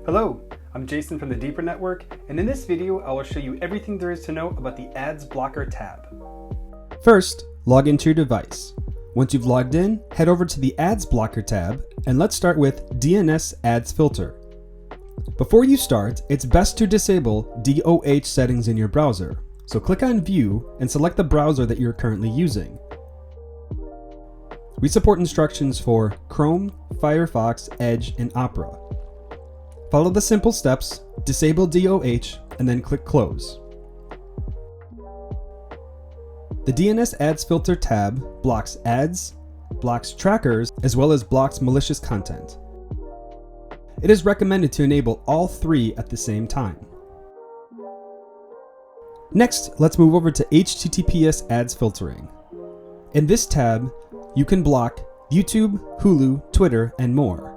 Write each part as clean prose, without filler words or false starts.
Hello, I'm Jason from the Deeper Network, and in this video I will show you everything there is to know about the Ads Blocker tab. First, log into your device. Once you've logged in, head over to the Ads Blocker tab, and let's start with DNS Ads Filter. Before you start, it's best to disable DOH settings in your browser. So click on View and select the browser that you're currently using. We support instructions for Chrome, Firefox, Edge, and Opera. Follow the simple steps, disable DOH, and then click Close. The DNS Ads Filter tab blocks ads, blocks trackers, as well as blocks malicious content. It is recommended to enable all three at the same time. Next, let's move over to HTTPS ads filtering. In this tab, you can block YouTube, Hulu, Twitter, and more.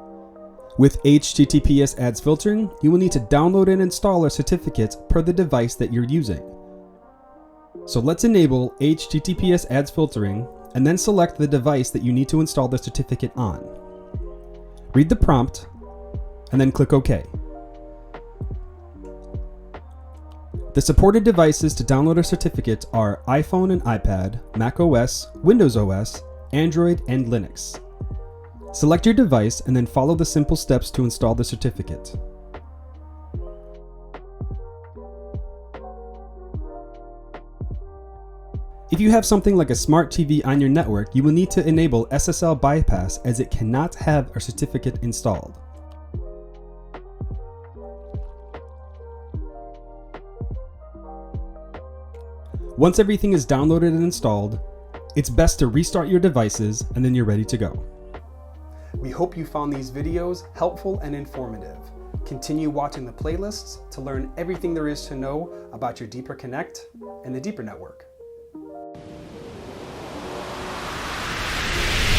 With HTTPS ads filtering, you will need to download and install a certificate per the device that you're using. So let's enable HTTPS ads filtering and then select the device that you need to install the certificate on. Read the prompt and then click OK. The supported devices to download a certificate are iPhone and iPad, Mac OS, Windows OS, Android, and Linux. Select your device and then follow the simple steps to install the certificate. If you have something like a smart TV on your network, you will need to enable SSL bypass as it cannot have a certificate installed. Once everything is downloaded and installed, it's best to restart your devices and then you're ready to go. We hope you found these videos helpful and informative. Continue watching the playlists to learn everything there is to know about your Deeper Connect and the Deeper Network.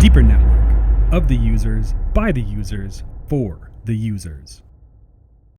Deeper Network, of the users, by the users, for the users.